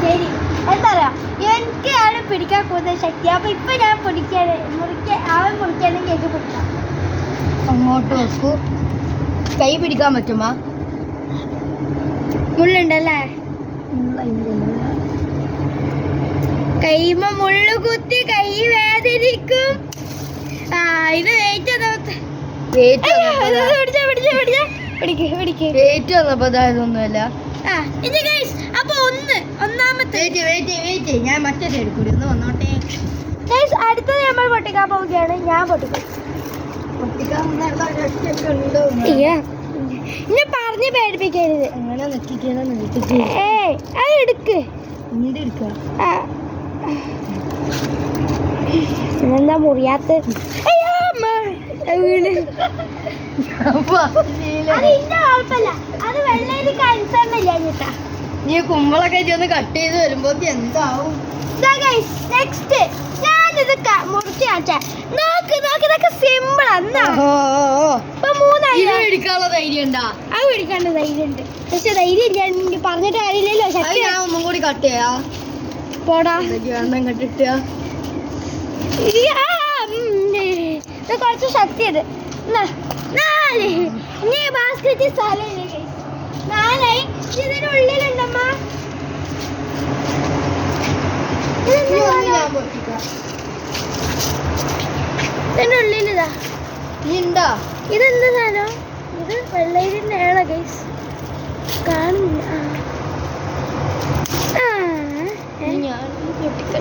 ശരി, എന്താ പറയാ, എനിക്കാണ് പിടിക്കാൻ കൂടുതൽ ശക്തി. അപ്പൊ ഇപ്പൊ ഞാൻ അവൻ പൊടിക്കാണെങ്കിൽ എനിക്ക് പിടിക്കാം. അങ്ങോട്ട് വെക്കൂ. കൈ പിടിക്കാൻ പറ്റുമോ? മുള്ളുണ്ടല്ലേ? കൈമ മുള്ളു കുത്തി കൈ വേദനിക്കും. ഇത് ഒന്നുമല്ല. അപ്പൊ ഒന്നാമത്തെ ഞാൻ മറ്റേ സൈഡ് കൂടി ഒന്ന് വന്നോട്ടെ. അടുത്തത് നമ്മൾ പൊട്ടിക്കാൻ പോവുകയാണ്. ഞാൻ പൊട്ടിക്കും. ഇന്നെ പറഞ്ഞ് പേടിപ്പിക്കരുത്. അങ്ങനെ അത് എടുക്ക്. ഇതെന്താ മുറിയാത്ത? വീണ്. അത് വെള്ളയിൽ അനുസരണയില്ല കേട്ടാ. നീ കുമ്പളൊക്കെ ഒന്ന് കട്ട് ചെയ്ത് വരുമ്പോ എന്താവും? നെക്സ്റ്റ് ഞാനിത് മുറിച്ച് കാണിച്ചാ. നോക്ക് ഇതൊക്കെ സിമ്പിൾ. ഇപ്പൊ 3 മേടിക്കാനുള്ള ധൈര്യം ഉണ്ടാ? അത് മേടിക്കാനുള്ള ധൈര്യം ഉണ്ട്. പക്ഷെ ധൈര്യം ഞാൻ പറഞ്ഞിട്ട് കാര്യമില്ലല്ലോ. ശക്തി ഞാൻ ഒന്നും കൂടി കട്ട് ചെയ്യാ. പോടാ എണ്ണം കെട്ടിട്ടാ. കുറച്ച് ശക്തി ഉണ്ട്. 4 ഇനി ബാസ്കറ്റ് സ്ഥലമില്ലേ? 4 ഇതിനുള്ളിലുണ്ടമ്മ. ഇതിനുള്ളിലിതാ ഇതെന്താ സാധനം? ഇത് വെള്ളരിന്റെ ഏള ഗൈസ് കാണുന്നില്ല.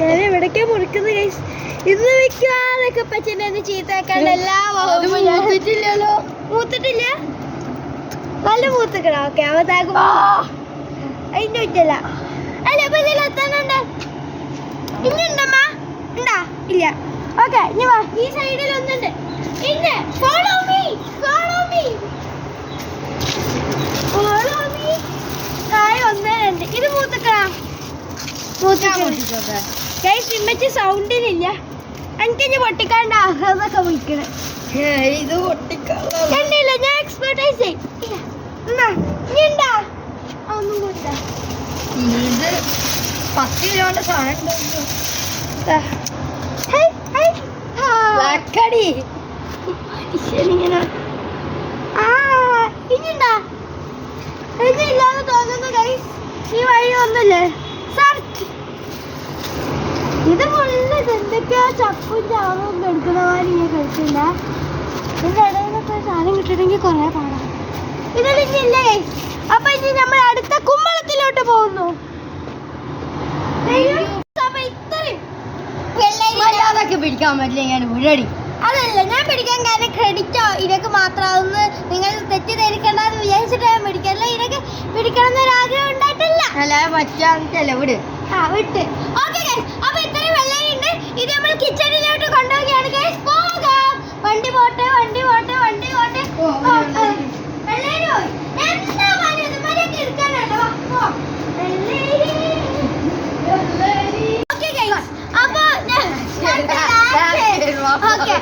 ഞാൻ എവിടേക്കാ മുറിക്കുന്നത് ഗൈസ്? ഇത് വെക്കാതൊക്കെ പച്ചനെ ചീത്തക്കാണ്ട് മൂത്തിട്ടില്ലല്ലോ. മൂത്തിട്ടില്ല. നല്ല മൂത്തിക്കണോ? ഓക്കെ അവതാകും. അതിന്റെ പറ്റല്ല. അല്ല അപ്പൊ ഇതിൽ എത്താനുണ്ട്. ഇനി ഉണ്ടമ്മ? ഉണ്ടാ? ഇല്ല. ഓക്കെ ഇനി വാ. ഈ സൈഡിൽ ഒന്നുണ്ട്. ഇന്ന് ഫോളോ മീ. താഴെ 1 2. ഇത് മൂത്തിക്കണ. ഇമ്മച്ചി സൗണ്ടിനില്ല. എനിക്കിഞ്ഞ് പൊട്ടിക്കാണ്ട അതൊക്കെ വിളിക്കണേ. ഇത് കണ്ടില്ല, ഞാൻ എക്സ്പെർട്ടൈസ് ചെയ്യും. ഒന്നും കൊടുത്ത ഇത് 10 കിലോന്റെ സാധനം. ഇനിണ്ടാ? ഇതില്ലാതെ തോന്നുന്നു ഗൈസ്. ഈ വഴി ഒന്നുമില്ലേ? ഇത് മുള്ളത് എന്തൊക്കെയാ ചപ്പും ചാവും എടുക്കുന്ന മാതിരി ഞാൻ കഴിച്ചില്ല. ഇതിന്റെ ഇടയിലൊക്കെ സാധനം കിട്ടണമെങ്കിൽ കുറെ പാടാം. ഇതിലില്ല ഗൈസ്. അപ്പൊ ഇനി നമ്മൾ അടുത്ത കുമ്പളത്തിലോട്ട് പോകുന്നു. പിടിക്കാൻ പറ്റില്ല. ഞാൻ വീഴടി. അതല്ല ഞാൻ പിടിക്കാൻ കാരണം ക്രെഡിറ്റോ ഇതൊക്കെ മാത്രമാവുന്ന നിങ്ങൾ തെറ്റിദ്ധരിക്കണ്ടെന്ന് വിചാരിച്ചിട്ട് ഞാൻ പിടിക്കല്ല. ഇതൊക്കെ പിടിക്കണം എന്നൊരാഗ്രഹം ഉണ്ടായിട്ടില്ല. അല്ല പറ്റാന്നിട്ടല്ല വിട്. വിട്ട്. ഓക്കെ ഗൈസ്, അപ്പൊ ഇത്രയും വെള്ളരിയുണ്ട്. ഇത് നമ്മൾ കിച്ചണിലോട്ട് കൊണ്ടുപോവുകയാണ് ഗൈസ്. പോകാം. വണ്ടി പോട്ടെ. വെള്ളരി പോയി. എന്താ മര്യാദ എടുക്കാനുണ്ടോ? ഓക്കെ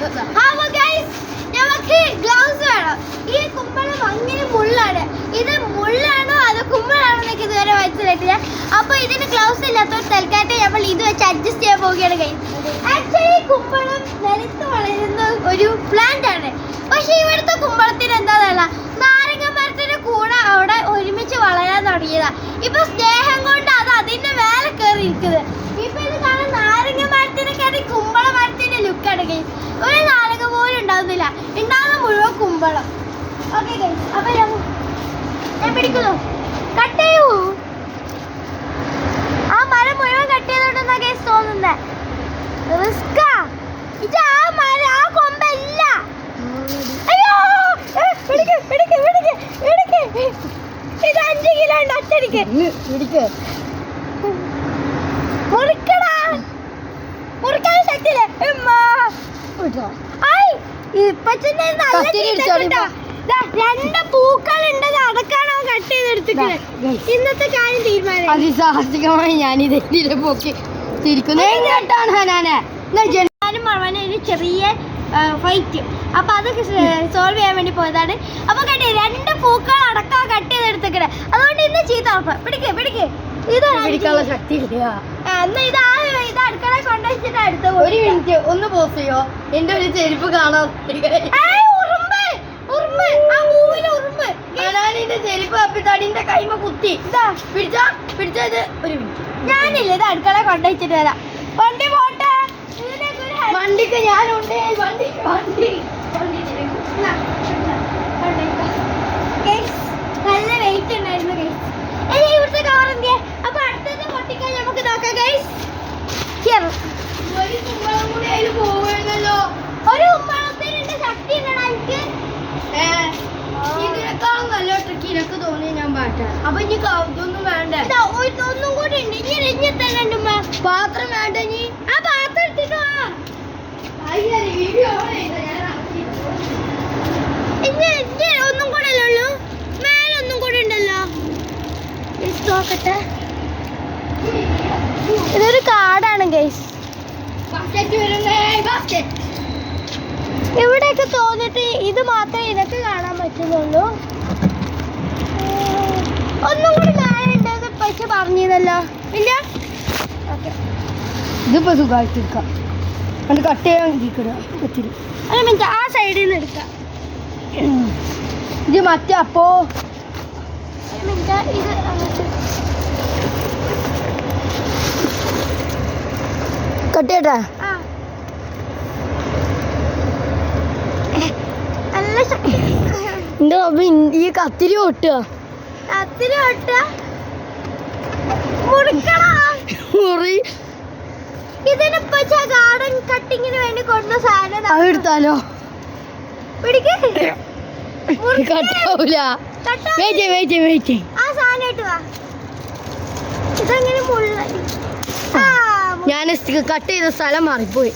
ഗൈസ്, അപ്പൊ നമുക്ക് ഗ്ലൗസ് വേണം. ഈ കുമ്പളം അങ്ങനെ മുള്ളാണ്. ഇത് മുള്ളാണോ അതോ കുമ്പളാണോ എന്നൊക്കെ ഇതുവരെ മനസ്സിലായിട്ടില്ല. അപ്പൊ ഇതിന് ഗ്ലൗസ് ഇല്ലാത്തവർ തൽക്കാലം നമ്മൾ ഇത് വെച്ച് അഡ്ജസ്റ്റ് ചെയ്യാൻ പോവുകയാണ് ഗൈസ്. ആക്ച്വലി കുമ്പളം നിലത്ത് വളരുന്ന ഒരു പ്ലാന്റ് ആണ്. പക്ഷെ ഇവിടുത്തെ കുമ്പളത്തിന് എന്താന്നല്ല, നാരങ്ങ മരത്തിന്റെ കൂടെ അവിടെ ഒരുമിച്ച് വളരാൻ തുടങ്ങിയതാ. ഇപ്പൊ സ്നേഹം കൊണ്ട് അത് അതിന്റെ മേലെ കയറി ഇരിക്കുന്നത്. ഇപ്പൊ ഇത് കാണാൻ നാരങ്ങ മരത്തിനൊക്കെ കുമ്പള മരത്തിന്റെ ലുക്കാണ് ഗൈസ്. ഒരു നാരങ്ങ പോലും ഉണ്ടാവുന്നില്ല. ഉണ്ടാകുന്ന മുഴുവൻ കുമ്പളം. ഓക്കെ ഗൈസ്, അപ്പൊ ഞാൻ പിടിക്കുന്നു. കട്ട് ചെയ്യൂ. ആ മരം മുഴുവൻ കട്ട് ചെയ്തോണ്ടെന്നാ ഗൈസ് തോന്നുന്നേ. റിസ്കാ. ഇത് ആ മരം, ആ കൊമ്പല്ല. അയ്യോ, ഇത് 5 കിലോ ഉണ്ട് ഒറ്റടിക്ക്. മുറിക്കാൻ ശക്തിയില്ലേ? രണ്ട് പൂക്കളുണ്ട്. അതൊക്കെയാണ് അവൻ കട്ട് ചെയ്തെടുത്തിട്ട്. ഇന്നത്തെ കാര്യം തീരുമാനം. അതിസാഹസികമായി ഞാൻ ഇതിന്റെ പൊക്കി തിരിക്കുന്നു. ഒരു ചെറിയ ഫൈറ്റ്. അപ്പൊ അതൊക്കെ സോൾവ് ചെയ്യാൻ വേണ്ടി പോയതാണ്. അപ്പൊ കണ്ടേ 2 പൂക്കൾ അടക്കം കട്ട് ചെയ്തെടുത്തേക്കണേ. അതുകൊണ്ട് ഇന്ന് ചീത്ത ഉറപ്പ്. പിടിക്ക് പിടിക്കാനുള്ള ശക്തി ഇല്ല. എന്നാ ഇത് അടുക്കള കൊണ്ടുവച്ചിട്ട് അടുത്ത ഒരു മിനിറ്റ് ഒന്ന് പോസ് ചെയ്യോ, എന്റെ ഒരു ചെരുപ്പ് കാണാൻ. ഞാനിന്റെ ചെരുപ്പ് അപ്പി തടിന്റെ കൈമ കുത്തി പിടിച്ചത്. ഒരു മിനിറ്റ് ഞാനില്ല, ഇത് അടുക്കള കൊണ്ടുവച്ചിട്ട് വരാം. വണ്ടി പോട്ടെ, വണ്ടിക്ക് ഞാനുണ്ട്. വണ്ടി നല്ല വെയിറ്റ് ഉണ്ടായിരുന്നു ഗൈസ്. ഇവിടുത്തെ കവർ എന്തിയാ? അപ്പൊ അടുത്തത് പൊട്ടിക്കാൻ നമുക്ക് നോക്കാം ഗൈസ്. ഒരു കുമ്പളം കൂടി അതിൽ പോവുകയാണല്ലോ. ഒരു കുമ്പളത്തിനുണ്ട് ശക്തി ഉണ്ടടാ എനിക്ക്. ഇതിനേക്കാളും നല്ല ട്രിക്ക് എനിക്ക് തോന്നി ഞാൻ പാട്ടാ. അപ്പൊ ഇനി ഇതൊന്നും വേണ്ട, ഒന്നും കൂടി ഉണ്ട്. ഇനി തന്നെ പാത്രം വേണ്ട. ഇനി ആ പാത്രം എടുത്തിട്ടോ. വീഡിയോ ഇനി ഒന്നും കൂടെ അല്ലേ ഉള്ളൂ, മേലൊന്നും കൂടെ ഉണ്ടല്ലോ. നോക്കട്ടെ, ഇതൊരു കാർഡാണ് ഗൈസ്. ഇവിടെയൊക്കെ തോന്നിട്ട് ഇത് മാത്രമേ ഇതൊക്കെ കാണാൻ പറ്റുന്നുള്ളൂ. ഒന്നും കൂടി മേലുണ്ട് പക്ഷെ പറഞ്ഞതല്ലോ. ഇല്ല, ഓക്കെ. ഇതിപ്പോ സുഖമായിട്ടെടുക്കാം. അത് കട്ട് ചെയ്യാൻ പറ്റില്ല. ഒരു മിനിറ്റ്, ആ സൈഡിൽ നിന്ന് എടുക്കാം. ഇത് മറ്റേ അപ്പോ ഒരു മിനിറ്റ്, ഇത് കട്ട് ചെയ്യട്ടെ. ആ നല്ല ശക്തി. എന്റെ ഈ കത്തിരി പൊട്ടുക. കത്തിരി പൊട്ടുക, മുറിക്കണോ? മുറി ഇതിന് ഗാർഡൻ കട്ടിങ്ങിന് വേണ്ടി കൊണ്ടുവന്ന സാധനം അതെടുത്താലോ? പിടിക്ക്. കട്ടാവൂല. വെയിറ്റ്. ആ സാധനം ഇട്ട് വാ. ഇതെങ്ങനെ മുള്ള? ഞാൻ കട്ട് ചെയ്ത സ്ഥലം മാറിപ്പോയി.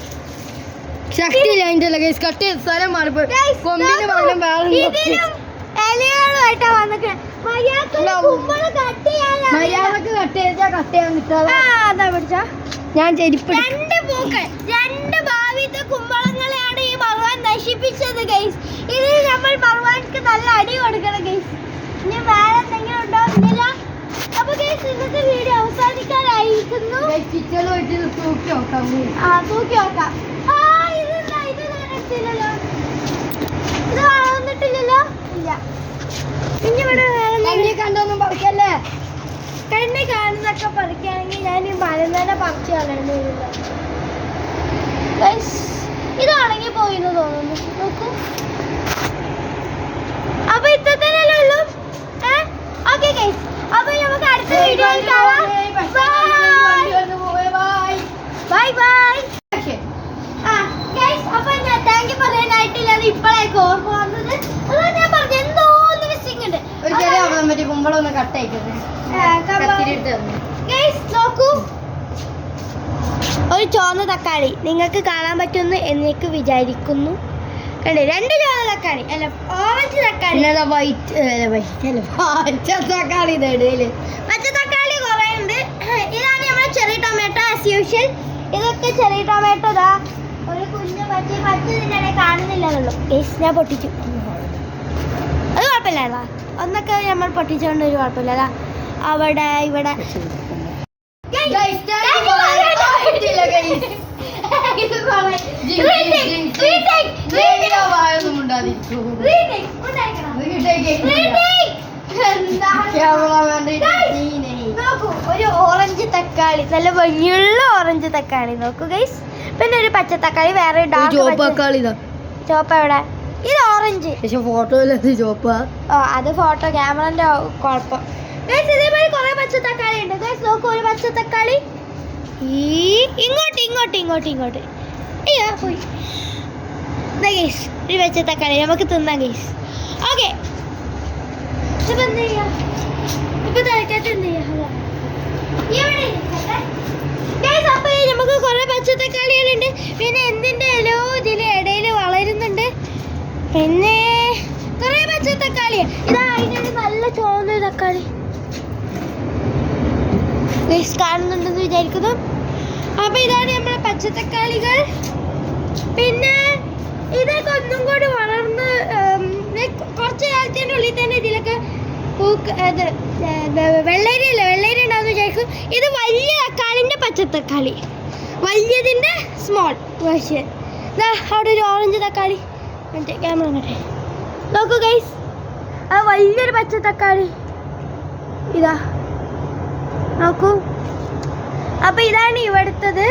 ശക്തിയില്ല അതിന്റെ കട്ട് ചെയ്ത സ്ഥലം മാറിപ്പോയി. കൊമ്പിന് പകരം ഇലകളുമായിട്ടാ വന്നിട്ട് മര്യാദക്ക് കട്ട് ചെയ്താ കട്ട് ചെയ്യാൻ കിട്ടാതെ. അതാ പിടിച്ചാ. ഞാൻ ചെരുപ്പ് രണ്ട് ഭാവിത്തെ കുമ്പളങ്ങളെയാണ് ഈ ഭഗവാൻ നശിപ്പിച്ചത് ഗൈസ്. ഇതിന് നമ്മൾ ഭഗവാൻക്ക് നല്ല അടി കൊടുക്കണം ഗൈസ്. ഇനി വേറെ എന്തെങ്കിലും ഉണ്ടോ? ഇല്ല. അപ്പൊ ഗൈസ് ഇന്നത്തെ വീഡിയോ അവസാനിക്കാനായിരിക്കുന്നു. തൂക്കി നോക്കാം. തൂക്കി നോക്കാം. ഇത് വളർന്നിട്ടില്ലല്ലോ. ഇല്ല. ഇനി ഇവിടെ വേറെ കണ്ടൊന്നും പറിക്കല്ലേ. കണ്ണി കാണുന്നൊക്കെ പറിക്കുകയാണെങ്കിൽ ഞാൻ ഈ മരം തന്നെ പറിച്ചു കളയേണ്ടി വരില്ല. ഇത് ഉണങ്ങി പോയിന്ന് തോന്നുന്നു. നോക്കൂ. അപ്പൊ ഇത്രത്തന്നെ ഉള്ളൂ. ഓക്കെ ഗൈസ്, അപ്പൊ നമുക്ക് അടുത്ത വീഡിയോയിൽ കാണാം. Bye bye. അപ്പൊ ഞാൻ താങ്ക് യു പറയാനായിട്ടില്ല. അത് ഇപ്പോഴേക്ക് ഓർമ്മ വന്നത്. അതാ ഞാൻ പറഞ്ഞു എന്തോ ഒന്ന് മിസ്സിംഗ് ഉണ്ട്. ഒരു ചെറിയ അബദ്ധം പറ്റി കുമ്പളൊന്ന് കട്ട് ആയിക്കട്ടെ. നോക്കൂ, ഒരു ചുവന്ന തക്കാളി നിങ്ങൾക്ക് കാണാൻ പറ്റുമെന്ന് എനിക്ക് വിചാരിക്കുന്നു. കണ്ടേ, രണ്ട് ചുവന്ന തക്കാളി അല്ല, ഓറഞ്ച് തക്കാളി. തക്കാളി ഇടയില് പച്ച തക്കാളി കുറെ ഉണ്ട്. ഇതാണ് നമ്മുടെ ചെറിയ ടൊമാറ്റോ ആസ് യൂഷ്വൽ. ഇതൊക്കെ ചെറിയ ടൊമാറ്റോ. ദാ ഒരു കുഞ്ഞ് പച്ചതിൻ്റെ കാണുന്നില്ലെന്നുള്ളൂ. ഞാൻ പൊട്ടിച്ചു. അത് കുഴപ്പമില്ല. ഒന്നൊക്കെ നമ്മൾ പൊട്ടിച്ചുകൊണ്ട് ഒരു കുഴപ്പമില്ല. അവിടെ ഇവിടെ ഒരു ഓറഞ്ച് തക്കാളി, നല്ല ഭംഗിയുള്ള ഓറഞ്ച് തക്കാളി. നോക്കൂ ഗൈസ്. പിന്നെ ഒരു പച്ച തക്കാളി, വേറെ ചോപ്പ. എവിടെ? ഇത് ഓറഞ്ച്. ഫോട്ടോ അത് ഫോട്ടോ ക്യാമറന്റെ കുഴപ്പം. ഇതേപോലെ കുറെ പച്ച തക്കാളി ഉണ്ട് ഗൈസ്. നോക്കൂ, ഒരു പച്ച തക്കാളി ഇങ്ങോട്ട്. അയ്യോ പോയി. ഗൈസ്, ഒരു പച്ച തക്കാളി നമുക്ക് തിന്നാം ഗൈസ്. ഓക്കെ, ഇപ്പൊ എന്ത് ചെയ്യാം? ഇപ്പൊ തലക്കകത്ത് എന്ത് ചെയ്യാം? അപ്പൊ നമുക്ക് കുറെ പച്ച തക്കാളികളുണ്ട്. പിന്നെ എന്തിന്റെ എല്ലോ ഇതിൽ ഇടയിൽ വളരുന്നുണ്ട്. പിന്നെ കുറെ പച്ച തക്കാളി. ഇതാ അതിനൊരു നല്ല ചുവന്ന തക്കാളി കാണുന്നുണ്ടെന്ന് വിചാരിക്കുന്നു. അപ്പൊ ഇതാണ് നമ്മുടെ പച്ചത്തക്കാളികൾ. പിന്നെ ഇതൊക്കെ ഒന്നും കൂടി വളർന്ന് കുറച്ച് കാലത്തിൻ്റെ ഉള്ളിൽ തന്നെ ഇതിലൊക്കെ വെള്ളരി ഉണ്ടാകുന്ന വിചാരിക്കും. തക്കാളി, വലിയതിൻ്റെ സ്മോൾ വേർഷൻ. അവിടെ ഒരു ഓറഞ്ച് തക്കാളി, മറ്റേ ക്യാമറ കണ്ടേ നോക്കൂ ഗൈസ്, അത് വലിയൊരു പച്ച തക്കാളി ഇതാ നോക്കൂ. അപ്പം ഇതാണ് ഇവിടുത്തത്.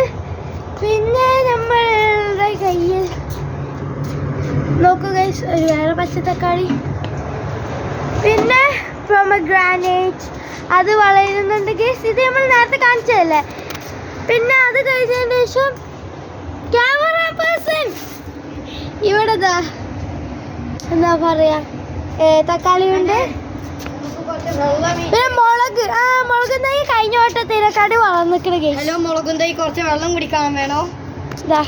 പിന്നെ നമ്മളുടെ കയ്യിൽ നോക്കൂ ഗൈസ് ഒരു വേറെ പച്ച തക്കാളി. പിന്നെ പൊമഗ്രാനേറ്റ് അത് വളരുന്നുണ്ട് ഗൈസ്. ഇത് നമ്മൾ നേരത്തെ കാണിച്ചതല്ലേ. പിന്നെ അത് കഴിഞ്ഞതിന് ശേഷം ക്യാമറ പേഴ്സൺ ഇവിടെ എന്താ പറയാ തക്കാളി ഉണ്ട്. പിന്നെ മുളക് മുളക് തൈ കഴിഞ്ഞ വട്ടത്തിനെക്കാട്ടി വളർന്നിക്കണ ഗൈസ്. ഹലോ, മുളകും തൈ കുറച്ച് വെള്ളം കുടിക്കാൻ വേണോ? ഇതാ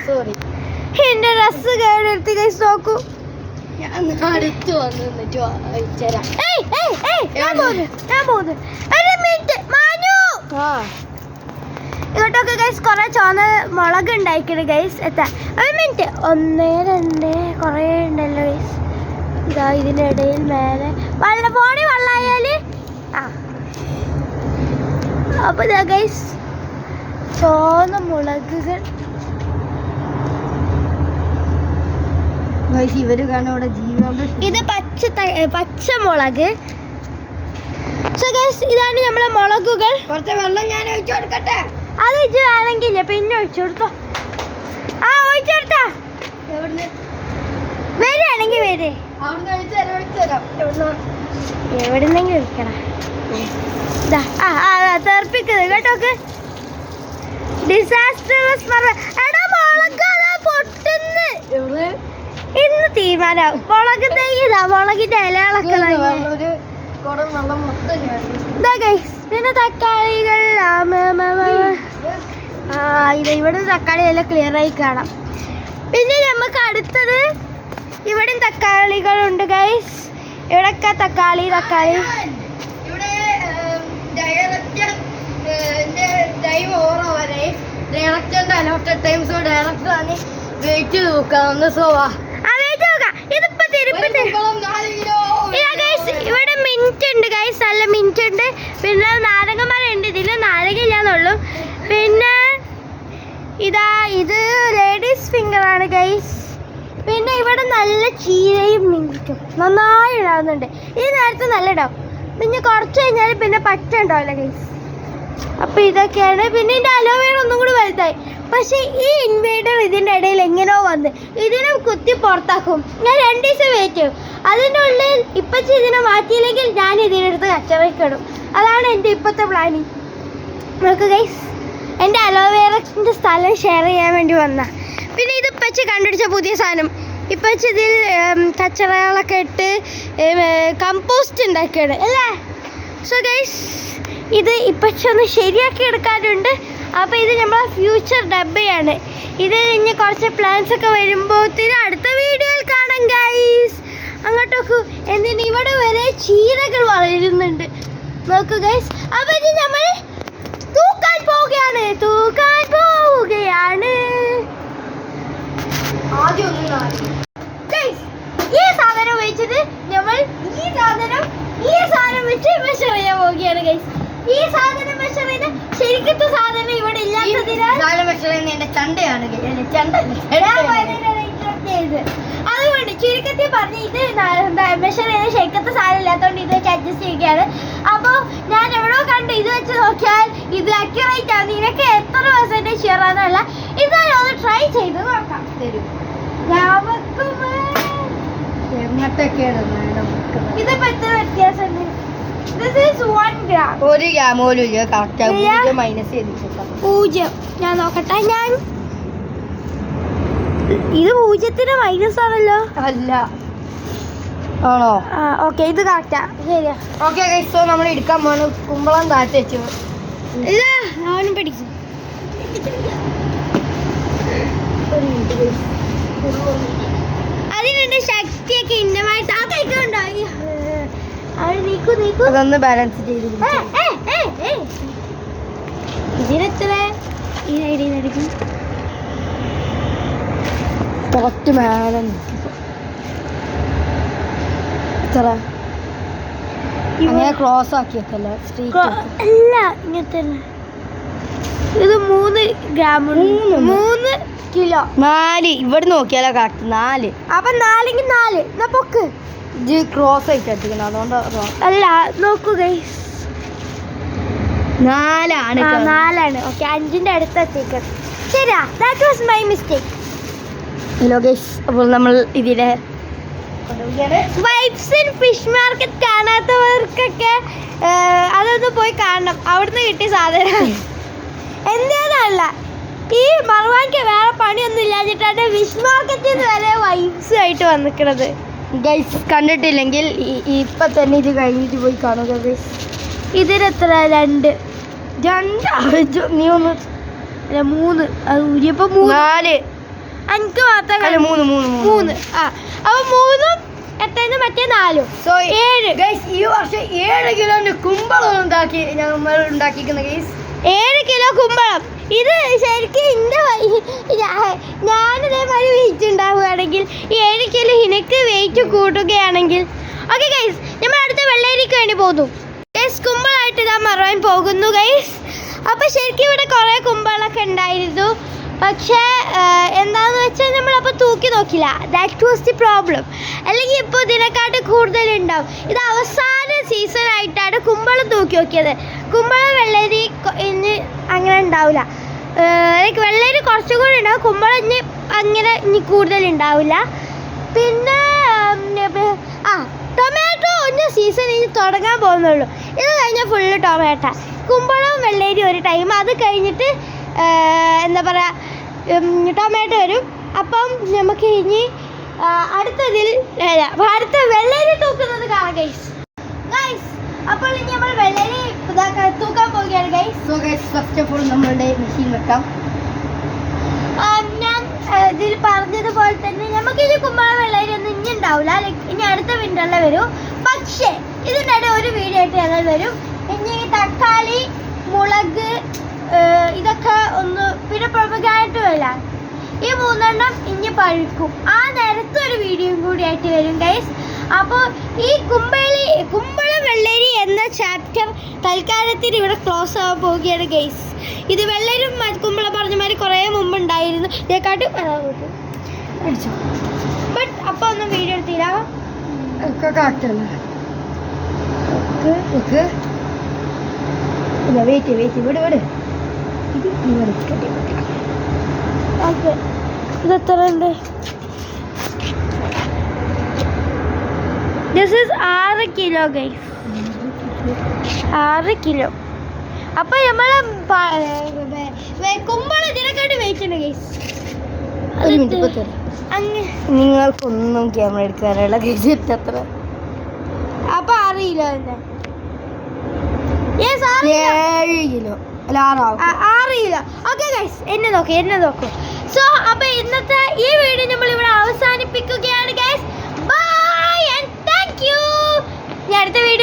സോറി, എന്റെ ഡ്രസ് കേടെടുത്ത് ഗൈസ് നോക്കൂ. ഞാൻ അടുത്ത് വന്നു വായിച്ചുതരാം. ഞാൻ പോകുന്നു. ഒരു മിനിറ്റ് മാനു ഇങ്ങോട്ടൊക്കെ ഗൈസ് കുറെ ചുവന്ന മുളക് ഉണ്ടായിക്കണ് ഗൈസ്. എത്താ ഒരു മിനിറ്റ് 1 2 കുറേ ഉണ്ടല്ലോ ഗൈസ്. ഇതാ ഇതിനിടയിൽ മേലെ ഫോണിൽ വെള്ളമായാല് അപ്പൊ ഇതാ ഗൈസ് ചുവന്ന മുളകുകൾ. ഇവര് കാരണം ഇവിടെ ജീവനുണ്ട്. ഇത് പച്ചമുളക്. സോ ഗൈസ് ഇതാണ് നമ്മളെ മുളകുകൾ. കുറച്ച് വെള്ളം ഞാൻ ഒഴിച്ചു കൊടുക്കട്ടെ? അത് ഇത് വേണമെങ്കിൽ പിന്നെ ഒഴിച്ചു കൊടുത്തോ. ഒഴിച്ചു കൊടുത്താ വരികയാണെങ്കിൽ വരെ എവിടുന്നെങ്കിലും ഒഴിക്കണം. തെറിപ്പിക്കുന്നത് കേട്ടോക്ക്. ഡിസാസ്റ്റർ പൊട്ടുന്ന് ഇന്ന് തീരുമാനം. മുളക് തൈതാ മുളകിന്റെ ഇലകളൊക്കെ. പിന്നെ തക്കാളികൾ ഇവിടെ തക്കാളി എല്ലാം ക്ലിയർ ആയി കാണാം. പിന്നെ നമുക്ക് അടുത്തത് ഇവിടെ തക്കാളികളുണ്ട് ഗൈസ്. ഇവിടൊക്കെ തക്കാളി ഇവിടെ ടൈം ഓവറാവരെ ഡയറക്ടറിന്റെ അലോട്ടഡ് ടൈം. സോ ഡയറക്ടറാണ് വെയിറ്റ് നോക്കാം. ഇവിടെ മിന്റ് ഉണ്ട് ഗൈസ്, നല്ല മിന്റ് ഉണ്ട്. പിന്നെ നാരങ്ങമരം ഉണ്ട്. ഇതിൽ നാരങ്ങ ഇല്ലാന്നുള്ളൂ. പിന്നെ ഇതാ ഇത് ലേഡീസ് ഫിംഗർ ആണ് ഗൈസ്. പിന്നെ ഇവിടെ നല്ല ചീരയും മിന്റും നന്നായി ഇടാവുന്നുണ്ട്. ഈ നേരത്തെ നല്ല ഇടാവും. പിന്നെ കുറച്ച് കഴിഞ്ഞാൽ പിന്നെ പച്ച ഉണ്ടാവില്ല ഗൈസ്. അപ്പൊ ഇതൊക്കെയാണ്. പിന്നെ ഇതിന്റെ അലോവേറ ഒന്നും കൂടി വലുതായി. പക്ഷെ ഈ ഇൻവേഡർ ഇതിന്റെ ഇടയിൽ എങ്ങനെയോ വന്ന് ഇതിനെ കുത്തി പുറത്താക്കും. ഞാൻ 2 ദിവസം വെയിറ്റ് ചെയ്യും. അതിൻ്റെ ഉള്ളിൽ ഇപ്പച്ചി ഇതിനെ മാറ്റിയില്ലെങ്കിൽ ഞാൻ ഇതിനെടുത്ത് കച്ചവയ്ക്കിടും. അതാണ് എൻ്റെ ഇപ്പോഴത്തെ പ്ലാനിങ്. നോക്ക് ഗൈസ്, എൻ്റെ അലോവേറൻ്റെ സ്ഥലം ഷെയർ ചെയ്യാൻ വേണ്ടി വന്ന. പിന്നെ ഇത് ഇപ്പച്ചി കണ്ടുപിടിച്ച പുതിയ സാധനം. ഇപ്പച്ചി ഇതിൽ കച്ചറകളൊക്കെ ഇട്ട് കമ്പോസ്റ്റ് ഉണ്ടാക്കിയാണ് അല്ലേ. സോ ഗൈസ് ഇത് ഇപ്പച്ചി ഒന്ന് ശരിയാക്കി എടുക്കാറുണ്ട്. അപ്പോൾ ഇത് നമ്മളെ ഫ്യൂച്ചർ ഡബ്ബയാണ്. ഇത് കഴിഞ്ഞ് കുറച്ച് പ്ലാൻസ് ഒക്കെ വരുമ്പോഴത്തേന് അടുത്ത വീഡിയോയിൽ കാണാം ഗൈസ്. അങ്ങോട്ടൊക്കെ എന്തിന് ഇവിടെ വരെ ചീരകൾ വളരുന്നുണ്ട്. നോക്കൂ ഗൈസ്. അപ്പോൾ ഇത് നമ്മൾ തൂക്കാൻ പോവുകയാണ്. ഈ സാധനം വെച്ചിട്ട് നമ്മൾ ഈ സാധനം വെച്ച് മെഷർ ചെയ്യാൻ പോവുകയാണ് ഗൈസ്. ഈ സാധനം മെഷർ ചെയ്ത് ശരിക്കത്തെ സാധനം ഇവിടെ ഇല്ലാത്തതിനാൽ എന്റെ ചണ്ടയാണ്. അതുകൊണ്ട് ചുരുക്കത്തിൽ പറഞ്ഞ് ഇത് മെഷർ ചെയ്ത് ശരിക്കത്തെ സാധനം ഇല്ലാത്തതുകൊണ്ട് ഇത് വെച്ച് അഡ്ജസ്റ്റ് ചെയ്യുകയാണ്. അപ്പോൾ ഞാൻ എവിടെയോ കണ്ട് ഇത് വെച്ച് നോക്കിയാൽ ഇത് അക്യുറേറ്റ് ആണ്. നിനക്ക് എത്ര % ഷുവർ ആണെന്നല്ല, ഇത് ഒന്ന് ട്രൈ ചെയ്ത് നോക്കാം. തരും ഇതിപ്പോ എത്ര വ്യത്യാസമുണ്ട്? This is 1 gram. 1 gram പോലും ഇല്ല. കറക്റ്റ് മൈനസ് ചെയ്തിട്ട് 0. ഞാൻ നോക്കട്ടെ. ഇത് 0 മൈനസ് ആണല്ലോ. അല്ല ആണോ? ഓക്കെ ഇത് കറക്റ്റാ. ശരിയാ. ഓക്കെ ഗൈസ്, സോ നമ്മൾ എടുക്കാൻ പോണു കുമ്പളം താഴ്ത്തി വെച്ചു. ഇല്ല അവനും പഠിക്കും. അതിനുണ്ട് ശക്തിയൊക്കെ ഇന്നമായിട്ട് ആ കഴിക്കുന്നുണ്ടായി. അതൊന്ന് ബാലൻസ് ചെയ്ത് ഇതിനെത്ര ഈ ഐഡിയ എടുക്കും. കുറച്ച് മേലെ എത്ര അങ്ങനെ ക്രോസ് ആക്കി വെക്കല്ല അല്ല ഇങ്ങനത്തെ ഇത് 3 ഗ്രാം 3 കിലോ 4 ഇവിടെ നോക്കിയാലോ കറക്റ്റ് 4 അപ്പൊ 4 എന്നാ പൊക്ക് ഇത് ക്രോസ് ആയിട്ട് അടിക്കണം അതുകൊണ്ട് അല്ല നോക്കൂ ഗൈസ് 4 ആണ് 4 ഓക്കെ 5ന്റെ അടുത്ത് എത്തിക്കണം ശരിയാ that was my mistake hello guys അപ്പോൾ നമ്മൾ ഇതിലെ വൈബ്സ് ഇൻ ഫിഷ് മാർക്കറ്റ് കാണാത്തവർക്കൊക്കെ അതൊന്ന് പോയി കാണണം അവിടുന്ന് കിട്ടിയ സാധനം എന്താണല്ല ഈ മറുവാനിക്ക് വേറെ പണിയൊന്നും ഇല്ലാഞ്ഞിട്ടാണ് ഫിഷ് മാർക്കറ്റിൽ നിന്ന് വരെ വൈബ്സ് ആയിട്ട് വന്നിക്കണത് ഗൈസ് കണ്ടിട്ടില്ലെങ്കിൽ ഇപ്പൊ തന്നെ ഇത് കഴിഞ്ഞിട്ട് പോയി കാണുക ഗൈസ് ഇതിനെത്ര 2 നീ ഒന്ന് 3 അത് ഊരിയപ്പോ 3 എനിക്ക് മാത്രം 3 ആ അപ്പൊ 3 എത്രന്ന് മറ്റേ 4 സോ 7 ഗൈസ് ഈ വർഷം 7 കിലോന്റെ കുമ്പളം നമ്മൾ ഉണ്ടാക്കിക്കുന്ന ഗൈസ് 7 കിലോ കുമ്പളം ഇത് ശരിക്കും ഞാനിതേമാതിരി വെയിറ്റ് ഉണ്ടാവുകയാണെങ്കിൽ ഈ 7 കിലോ എനിക്ക് വെയിറ്റ് കൂട്ടുകയാണെങ്കിൽ ഓക്കെ ഗൈസ് നമ്മൾ അടുത്ത വെള്ളരിക്ക് വേണ്ടി പോകുന്നു ഗൈസ് കുമ്പളായിട്ട് ഇതാ മറവാൻ പോകുന്നു ഗൈസ് അപ്പൊ ശരിക്കും ഇവിടെ കുറെ കുമ്പളൊക്കെ ഉണ്ടായിരുന്നു പക്ഷേ എന്താന്ന് വെച്ചാൽ നമ്മളപ്പോൾ തൂക്കി നോക്കില്ല ദാറ്റ് വാസ് ദി പ്രോബ്ലം അല്ലെങ്കിൽ ഇപ്പോൾ ഇതിനെക്കാട്ട് കൂടുതലുണ്ടാവും ഇത് അവസാന സീസൺ ആയിട്ടാണ് കുമ്പളം തൂക്കി നോക്കിയത് കുമ്പളം വെള്ളരി ഇനി അങ്ങനെ ഉണ്ടാവില്ല ലൈക്ക് വെള്ളരി കുറച്ചും കൂടി ഉണ്ടാവും കുമ്പളം ഇനി കൂടുതലുണ്ടാവില്ല പിന്നെ ടൊമാറ്റോ ഒന്ന സീസൺ ഇനി തുടങ്ങാൻ പോകുന്നുള്ളൂ ഇത് കഴിഞ്ഞാൽ ഫുള്ള് ടൊമാറ്റോ കുമ്പളവും വെള്ളരി ഒരു ടൈം അത് കഴിഞ്ഞിട്ട് എന്താ പറയുക ടൊമാറ്റോ വരും അപ്പം നമുക്ക് ഇനി അടുത്തതിൽ അടുത്ത വെള്ളരി തൂക്കുന്നത് കാണാം ഗൈസ് അപ്പോൾ ഇനി നമ്മൾ വെള്ളരി തൂക്കാൻ പോവുകയാണ് guys so guys first of all നമ്മളുടെ മെഷീൻ വെക്കാം ഞാൻ ഇതിൽ പറഞ്ഞതുപോലെ തന്നെ നമുക്ക് ഇനി കുമ്പളം വെള്ളരി ഒന്നും ഇനി ഉണ്ടാവില്ല ലൈക്ക് ഇനി അടുത്ത വിൻ്ററിൽ വരും പക്ഷേ ഇതിനിടെ ഒരു വീഡിയോ ആയിട്ട് ഞങ്ങൾ വരും ഇനി തക്കാളി മുളക് ഇതൊക്കെ ഒന്ന് പിന്നെ പ്രമുഖമായിട്ട് വരാം ഈ 3 ഇനി പഴുക്കും ആ നേരത്തെ ഒരു വീഡിയോയും കൂടി ആയിട്ട് വരും ഗൈസ് അപ്പോൾ ഈ കുമ്പളം വെള്ളരി എന്ന ചാപ്റ്റർ തൽക്കാലത്തിന് ഇവിടെ ക്ലോസ് ആവാൻ പോവുകയാണ് ഗൈസ് ഇത് വെള്ളരും കുമ്പളം പറഞ്ഞമാതിരി കുറേ മുമ്പ് ഉണ്ടായിരുന്നു ഇതേക്കാട്ടും അടിച്ചോ ബട്ട് അപ്പോൾ ഒന്നും വീഡിയോ എടുത്തില്ല കറക്റ്റല്ല വെയിറ്റ് വിട് ഇത് ഇവിടെ ഓക്കെ ഇത് എത്ര ഉണ്ട് this is 6 kilo guys 6 kilo അപ്പൊ നമ്മളെ കുമ്പളം ഇതിനെക്കാട്ടി വെയിറ്റ് ഉണ്ട് ഗൈസ് ഒരു മിനിറ്റ് നിങ്ങൾക്കൊന്നും ക്യാമറ എടുക്കാനുള്ള ഗൈസ് അത്ര അപ്പൊ 6 കിലോ തന്നെ 7 കിലോ അല്ല 6 കിലോ ഓക്കെ ഗൈസ് എന്നെ നോക്കൂ സോ അപ്പൊ ഇന്നത്തെ ഈ വീഡിയോ നമ്മൾ ഇവിടെ അവസാനിപ്പിക്കുകയാണ് guys bye and thank you അടുത്ത വീഡിയോ